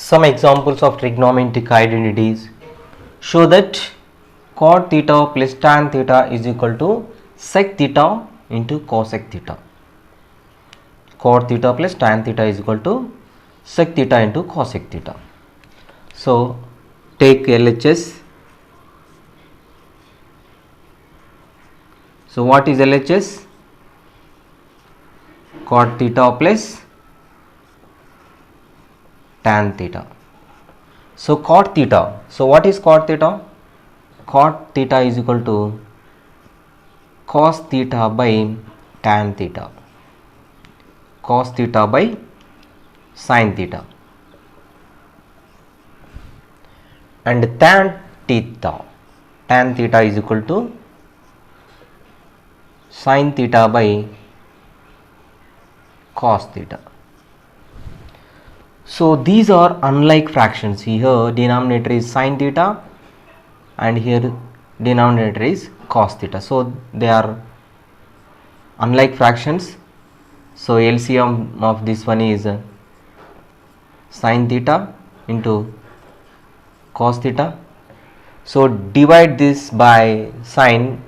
Some examples of trigonometric identities show that cot theta plus tan theta is equal to sec theta into cosec theta. Cot theta plus tan theta is equal to sec theta into cosec theta. So take LHS. So what is LHS? Cot theta plus tan theta. So cot theta. So what is cot theta? Cot theta is equal to cos theta by tan theta. Cos theta by sin theta. And tan theta is equal to sin theta by cos theta. So these are unlike fractions. Here denominator is sin theta and here denominator is cos theta. So they are unlike fractions. So LCM of this one is sin theta into cos theta. So divide this by sin,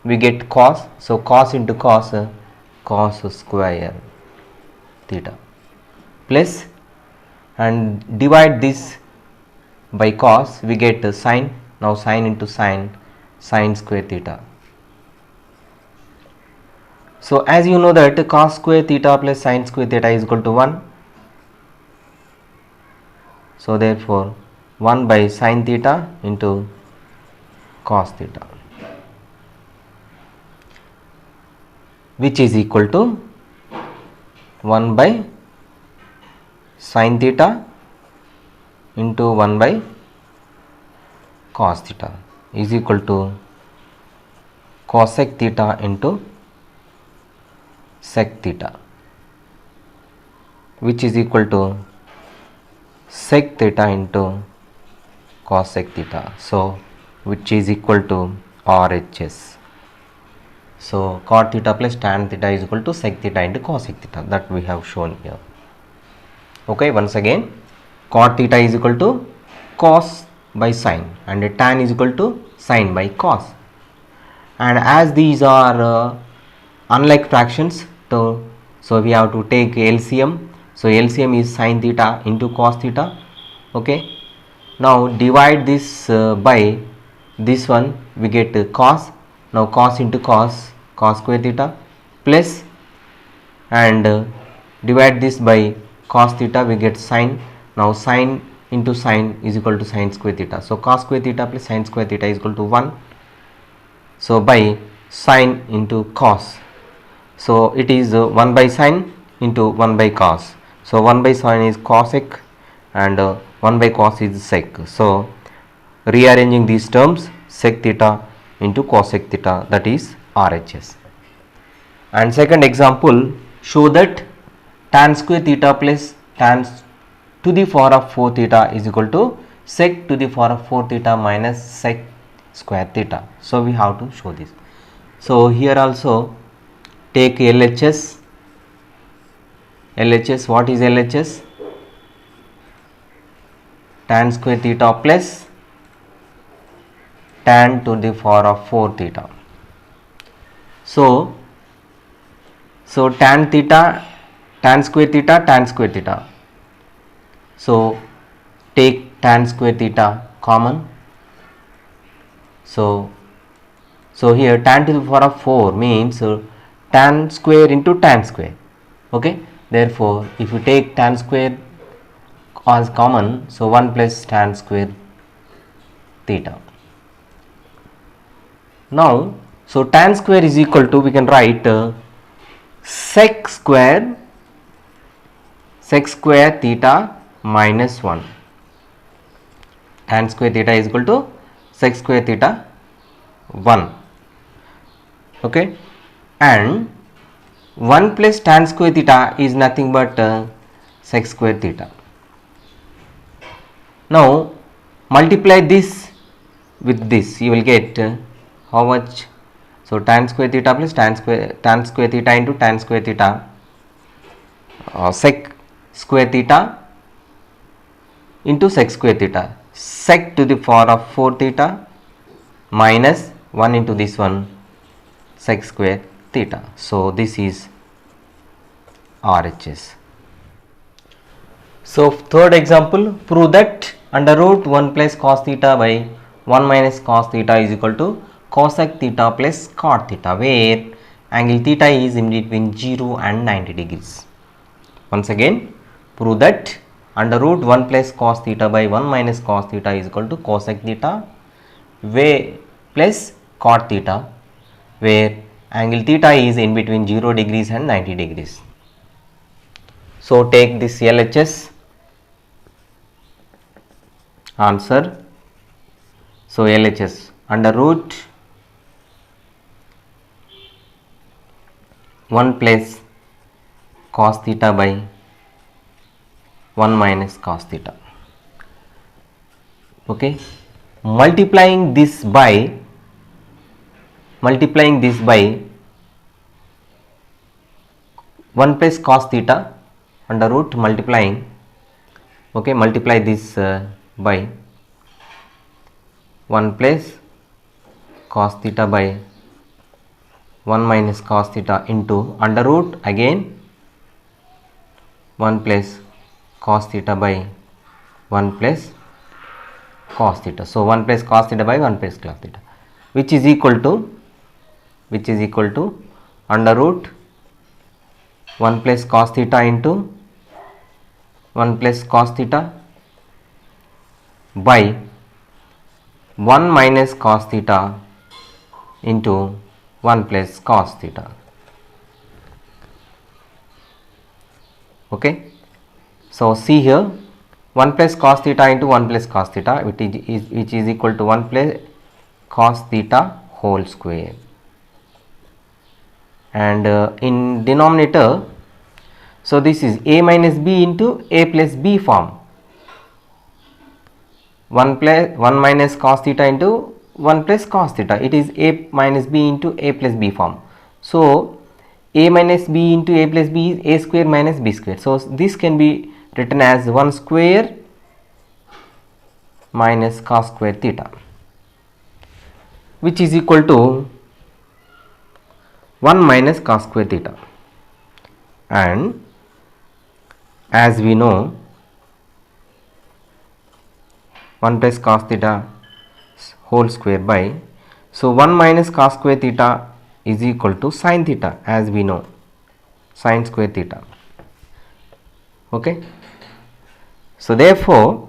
we get cos. So cos into cos, cos square theta, plus, and divide this by cos, we get sin. Now sin into sin, sin square theta. So as you know that cos square theta plus sin square theta is equal to 1. So therefore 1 by sin theta into cos theta, which is equal to 1 by sin theta into 1 by cos theta is equal to cosec theta into sec theta, which is equal to sec theta into cosec theta. So which is equal to RHS. So cot theta plus tan theta is equal to sec theta into cosec theta, that we have shown here. Okay, once again, cot theta is equal to cos by sin and tan is equal to sin by cos. And as these are unlike fractions, so we have to take LCM. So LCM is sin theta into cos theta. Okay, now divide this by this one, we get cos. Now cos into cos, cos square theta, plus, and divide this by cos theta, we get sin. Now sin into sin is equal to sin square theta. So cos square theta plus sin square theta is equal to 1. So by sin into cos, so it is 1 by sin into 1 by cos. So 1 by sin is cosec and 1 by cos is sec. So rearranging these terms, sec theta into cosec theta, that is RHS. And second example, show that tan square theta plus tan to the power of 4 theta is equal to sec to the power of 4 theta minus sec square theta. So we have to show this. So here also take LHS. LHS, what is LHS? Tan square theta plus tan to the power of 4 theta. So tan theta, tan square theta, tan square theta. So take tan square theta common. So here tan to the power of 4 means tan square into tan square. Okay, therefore if you take tan square as common, so 1 plus tan square theta. Now so tan square is equal to, we can write sec square theta minus 1. Tan square theta is equal to sec square theta 1. Okay, and 1 plus tan square theta is nothing but sec square theta. Now multiply this with this, you will get how much? So tan square theta plus tan square theta into tan square theta, sec square theta into sec square theta. Sec to the power of 4 theta minus 1 into this one sec square theta. So this is RHS. So third example, prove that under root 1 plus cos theta by 1 minus cos theta is equal to cosec theta plus cot theta, where angle theta is in between 0 and 90 degrees. Once again, prove that under root 1 plus cos theta by 1 minus cos theta is equal to cosec theta where plus cot theta, where angle theta is in between 0 degrees and 90 degrees. So take this LHS answer. So LHS under root 1 plus cos theta by 1 minus cos theta. Okay, multiplying this by 1 plus cos theta under root multiplying, okay, multiply this by 1 plus cos theta by 1 minus cos theta into under root again 1 plus cos theta by 1 plus cos theta. So 1 plus cos theta by 1 plus cos theta, which is equal to under root 1 plus cos theta into 1 plus cos theta by 1 minus cos theta into 1 plus cos theta. Okay, so see here 1 plus cos theta into 1 plus cos theta, which is equal to 1 plus cos theta whole square, and in denominator, so this is a minus b into a plus b form. 1 minus cos theta into 1 plus cos theta, it is a minus b into a plus b form. So a minus b into a plus b is a square minus b square. So this can be written as 1 square minus cos square theta, which is equal to 1 minus cos square theta. And as we know, 1 plus cos theta whole square by, so 1 minus cos square theta is equal to sin theta, as we know, sin square theta. Okay, so therefore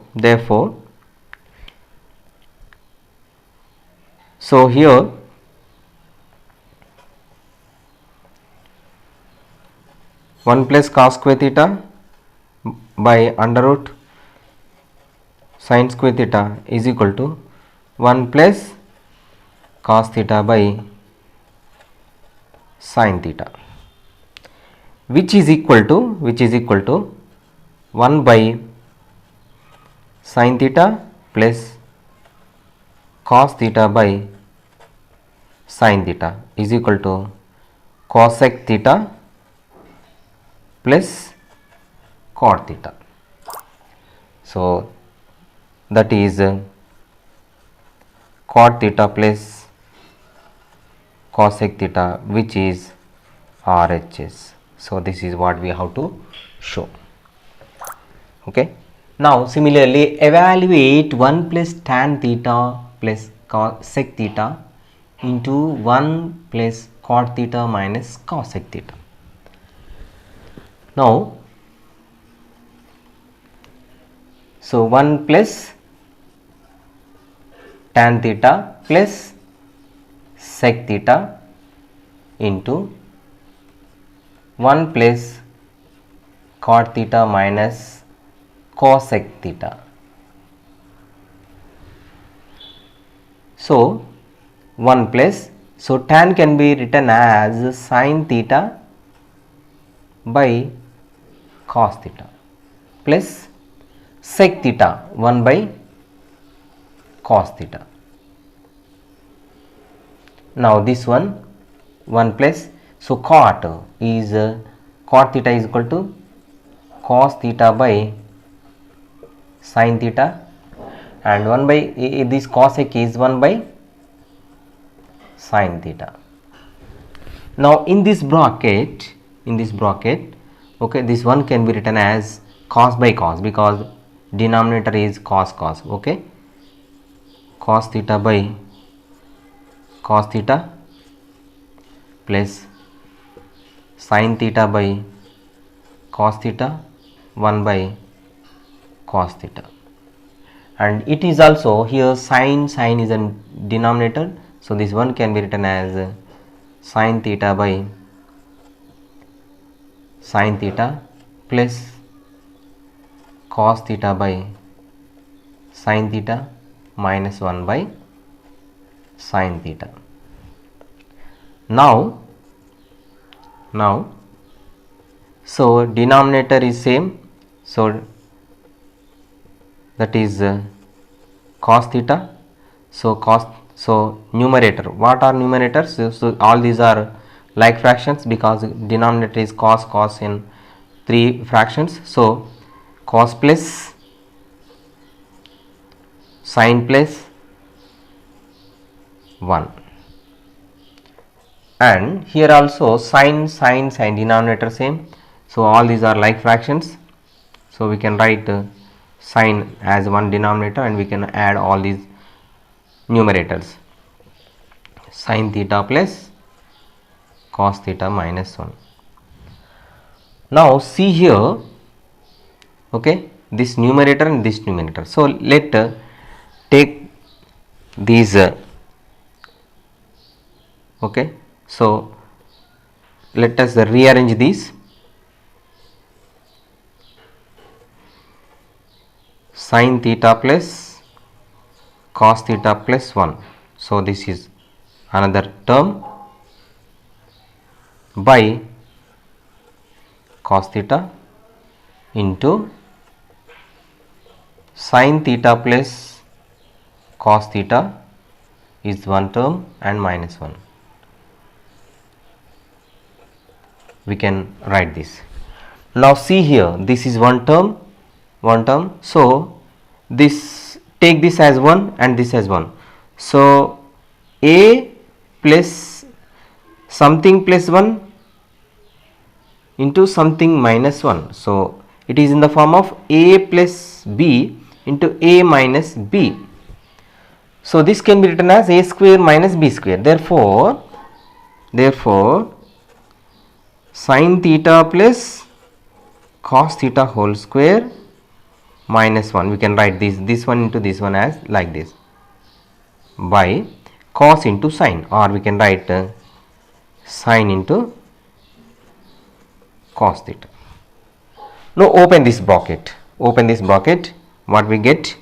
so here one plus cos square theta by under root sin square theta is equal to 1 plus cos theta by sin theta, which is equal to 1 by sin theta plus cos theta by sin theta is equal to cosec theta plus cot theta. So that is cot theta plus cosec theta, which is RHS. So this is what we have to show. Okay, now similarly evaluate 1 plus tan theta plus sec theta into 1 plus cot theta minus cosec theta. Now so 1 plus tan theta plus sec theta into 1 plus cot theta minus cosec theta. So 1 plus, so tan can be written as sin theta by cos theta plus sec theta 1 by cos theta. Now this one 1 plus, so cot theta is equal to cos theta by sine theta, and 1 by this cosec is 1 by sine theta. Now in this bracket, okay, this one can be written as cos by cos, because denominator is cos, okay, cos theta by cos theta plus sin theta by cos theta 1 by cos theta, and it is also here sin is a denominator, so this one can be written as sin theta by sin theta plus cos theta by sin theta minus 1 by sin theta. Now so denominator is same, so that is cos theta, so numerator, what are numerators? So all these are like fractions, because denominator is cos in 3 fractions, so cos plus sin plus 1, and here also sin denominator same, so all these are like fractions, so we can write sin as one denominator and we can add all these numerators, sin theta plus cos theta minus 1. Now see here, okay, this numerator and this numerator, so let take these okay, so let us rearrange these. Sin theta plus cos theta plus 1, so this is another term by cos theta into sin theta plus cos theta is one term and minus 1. We can write this. Now see here, this is one term, so this, take this as 1 and this as 1, so a plus something plus 1 into something minus 1, so it is in the form of a plus b into a minus b, so this can be written as a square minus b square. Therefore sin theta plus cos theta whole square minus 1, we can write this one into this one as like this, by cos into sin, or we can write sin into cos theta. Now open this bracket, what we get?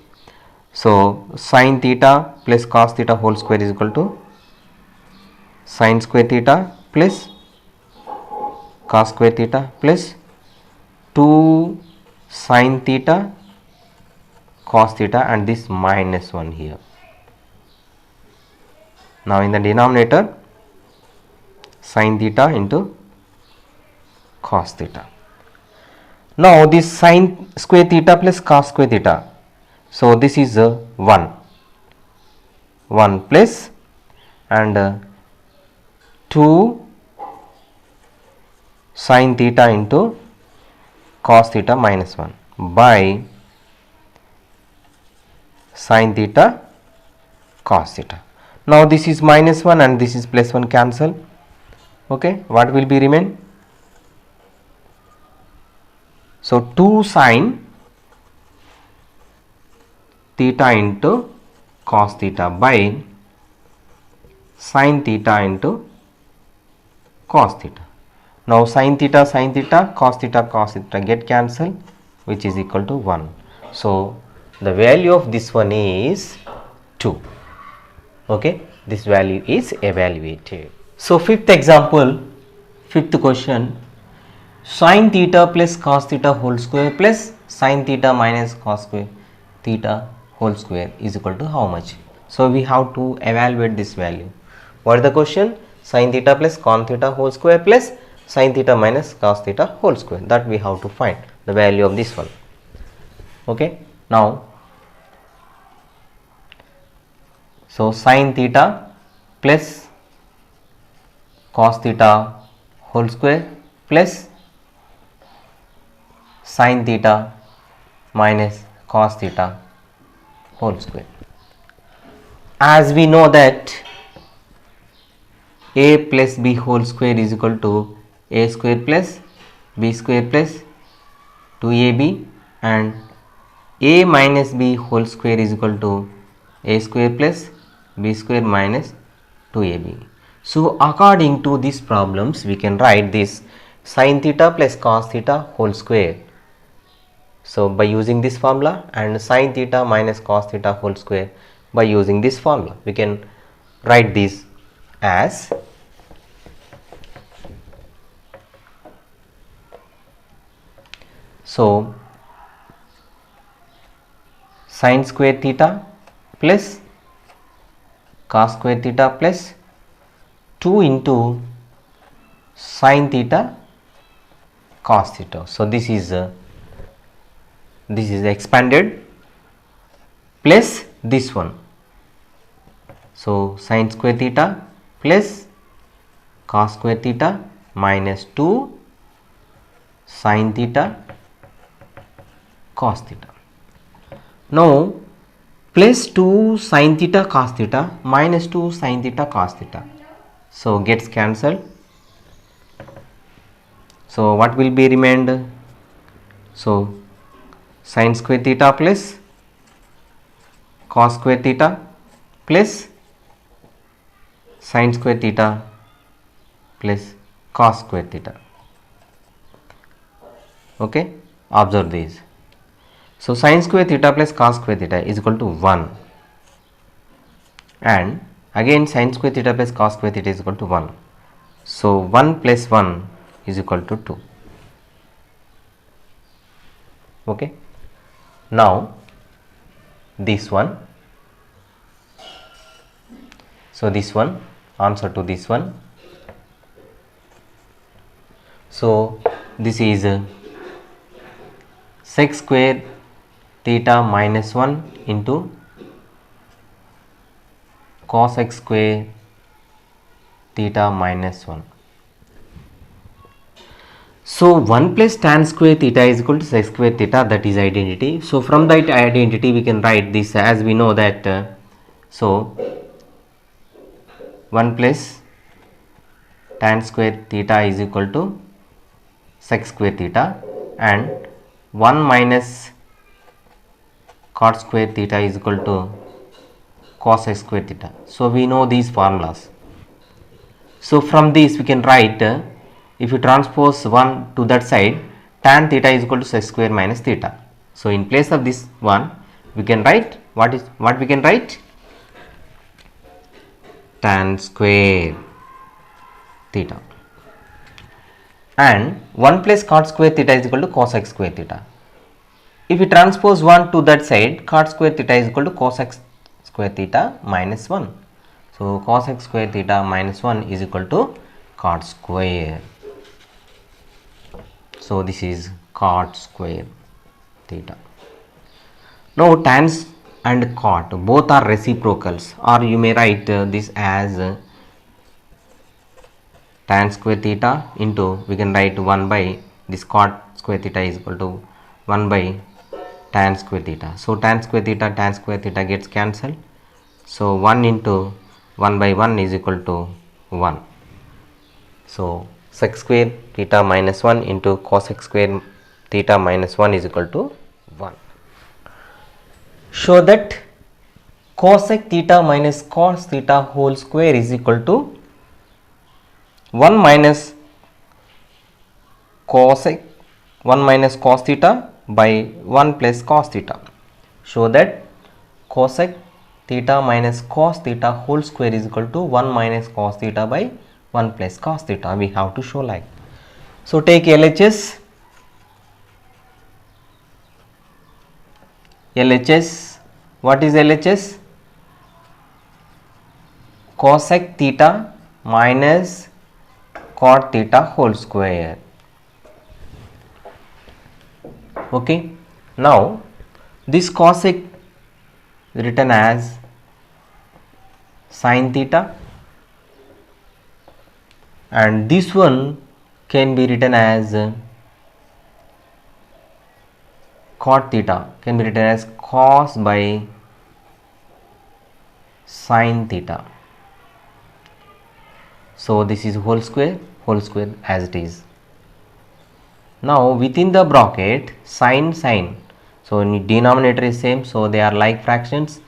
So sin theta plus cos theta whole square is equal to sin square theta plus cos square theta plus 2 sin theta cos theta, and this minus 1 here. Now in the denominator, sin theta into cos theta. Now this sin square theta plus cos square theta, so this is 1 plus and 2 sin theta into cos theta minus 1 by sin theta cos theta. Now this is minus 1 and this is plus 1 cancel, okay, what will be remain? So 2 sin theta into cos theta by sin theta into cos theta. Now sin theta cos theta get cancelled, which is equal to 1. So the value of this one is 2. Okay, this value is evaluated. So fifth question, sin theta plus cos theta whole square plus sin theta minus cos square theta whole square is equal to how much? So we have to evaluate this value. What is the question? Sin theta plus cos theta whole square plus sin theta minus cos theta whole square, that we have to find the value of this one. Okay, Now so sin theta plus cos theta whole square plus sin theta minus cos theta whole square. As we know that a plus b whole square is equal to a square plus b square plus 2ab, and a minus b whole square is equal to a square plus b square minus 2ab. So according to these problems we can write this sin theta plus cos theta whole square. So by using this formula, and sin theta minus cos theta whole square by using this formula, we can write this as so sin square theta plus cos square theta plus 2 into sin theta cos theta. So this is expanded plus this one. So sin square theta plus cos square theta minus 2 sin theta cos theta. Now plus 2 sin theta cos theta minus 2 sin theta cos theta, so gets cancelled. So what will be remained? So sin square theta plus cos square theta plus sin square theta plus cos square theta. Okay, observe these. So sin square theta plus cos square theta is equal to 1, and again sin square theta plus cos square theta is equal to 1. So 1 plus 1 is equal to 2. Okay, now this one, so this one, answer to this one. So this is sec square theta minus 1 into cos x square theta minus 1. So 1 plus tan square theta is equal to sec square theta, that is identity. So from that identity we can write this as we know that so 1 plus tan square theta is equal to sec square theta, and 1 minus cot square theta is equal to cos x square theta. So we know these formulas. So from this we can write if you transpose 1 to that side, tan theta is equal to sec square minus theta. So in place of this one we can write what we can write, tan square theta, and 1 plus cot square theta is equal to cos x square theta. If you transpose 1 to that side, cot square theta is equal to cos x square theta minus 1. So cos x square theta minus 1 is equal to cot square. So this is cot square theta. Now tan and cot both are reciprocals, or you may write this as tan square theta into, we can write 1 by this cot square theta is equal to 1 by tan square theta. So tan square theta gets cancelled. So 1 into 1 by 1 is equal to 1. So sec square theta minus 1 into cos x square theta minus 1 is equal to 1. Show that cosec theta minus cos theta whole square is equal to 1 minus cos theta by 1 plus cos theta. Show that cosec theta minus cos theta whole square is equal to 1 minus cos theta by 1 plus cos theta. We have to show like. So take LHS. What is LHS? Cosec theta minus cot theta whole square. Okay, now This cosec written as sin theta, and this one can be written as cot theta, can be written as cos by sin theta. So this is whole square as it is. Now within the bracket sin, so denominator is same, so they are like fractions.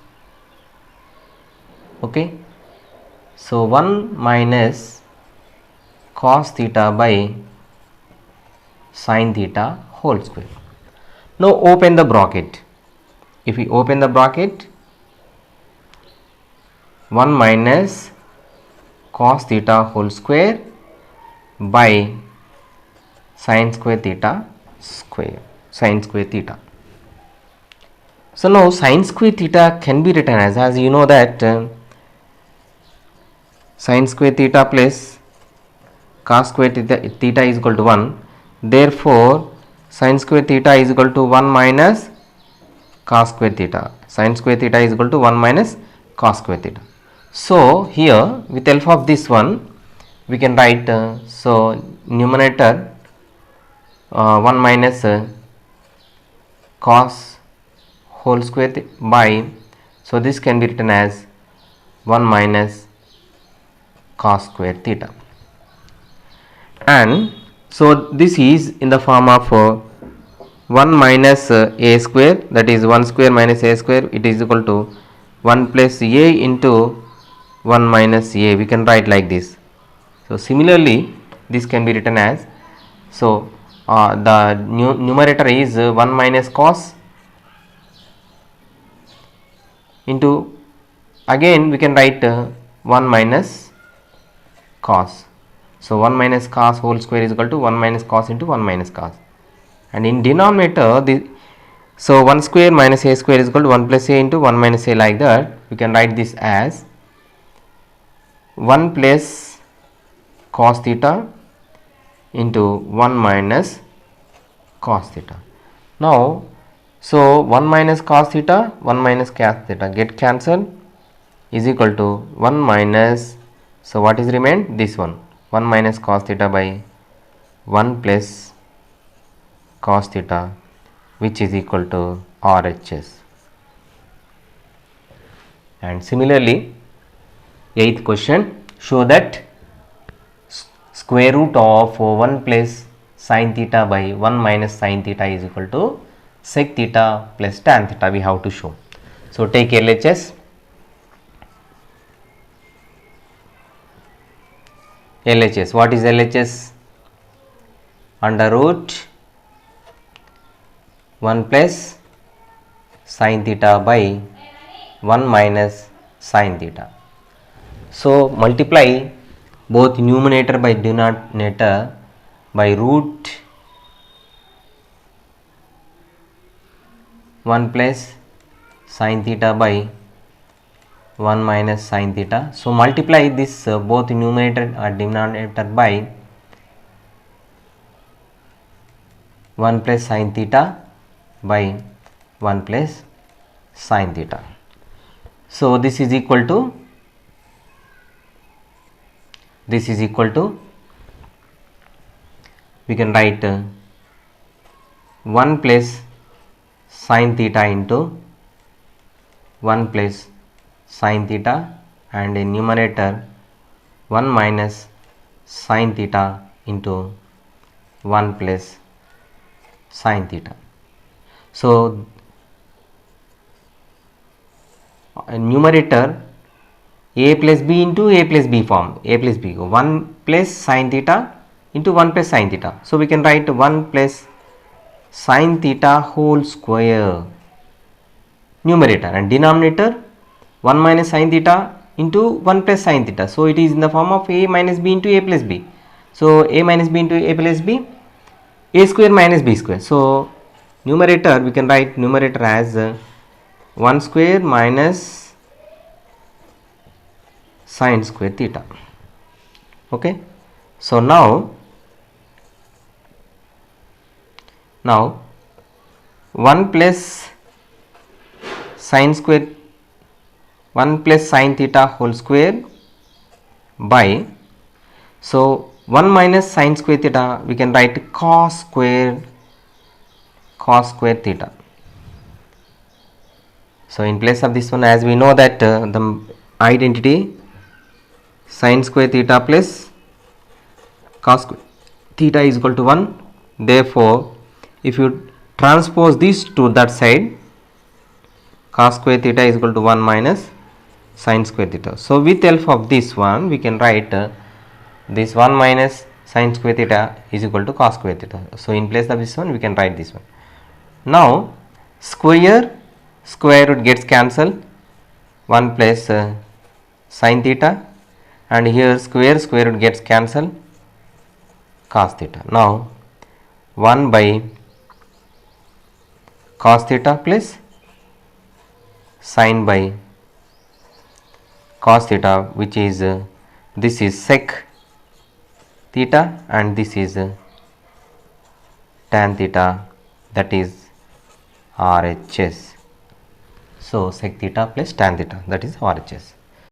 Okay, so 1 minus cos theta by sin theta whole square. Now open the bracket. If we open the bracket, 1 minus cos theta whole square by sin square theta theta. So now sin square theta can be written as you know that sin square theta plus cos square theta is equal to 1. Therefore sin square theta is equal to 1 minus cos square theta. Sin square theta is equal to 1 minus cos square theta. So here with help of this one we can write so numerator 1 minus cos whole square by, so this can be written as 1 minus cos square theta, and so this is in the form of 1 minus a square, that is 1 square minus a square, it is equal to 1 plus a into 1 minus a, we can write like this. So similarly this can be written as, so the numerator is 1 minus cos into, again we can write 1 minus cos. So 1 minus cos whole square is equal to 1 minus cos into 1 minus cos, and in denominator so 1 square minus a square is equal to 1 plus a into 1 minus a, like that we can write this as 1 plus cos theta into 1 minus cos theta. Now so 1 minus cos theta, 1 minus cos theta get cancelled, is equal to 1 minus, so what is remained, this one, 1 minus cos theta by 1 plus cos theta, which is equal to RHS. And similarly 8th question, show that square root of 1 plus sin theta by 1 minus sin theta is equal to sec theta plus tan theta, we have to show. So take LHS. LHS, what is LHS? Under root 1 plus sin theta by 1 minus sin theta. So multiply both numerator by denominator by root 1 plus sin theta by 1 minus sin theta. So multiply this both numerator or denominator by 1 plus sin theta by 1 plus sin theta. So this is equal to we can write 1 plus sin theta into 1 plus sin theta, and in numerator 1 minus sin theta into 1 plus sin theta. So numerator a plus b into a plus b form, a plus b, 1 plus sin theta into 1 plus sin theta. So we can write 1 plus sin theta whole square numerator, and denominator 1 minus sin theta into 1 plus sin theta. So it is in the form of a minus b into a plus b. So a minus b into a plus b, a square minus b square. So numerator we can write numerator as 1 square minus sin square theta. Okay. So now 1 plus sin square 1 plus sin theta whole square by, so 1 minus sin square theta we can write cos square theta. So in place of this one, as we know that the identity sin square theta plus cos square theta is equal to 1. Therefore if you transpose this to that side, cos square theta is equal to 1 minus sin square theta. So with help of this one we can write this 1 minus sin square theta is equal to cos square theta. So in place of this one we can write this one. Now square root gets cancelled, 1 plus sin theta, and here square root gets cancelled, cos theta. Now 1 by cos theta plus sin by cos theta, which is this is sec theta and this is tan theta, that is RHS. So sec theta plus tan theta, that is RHS.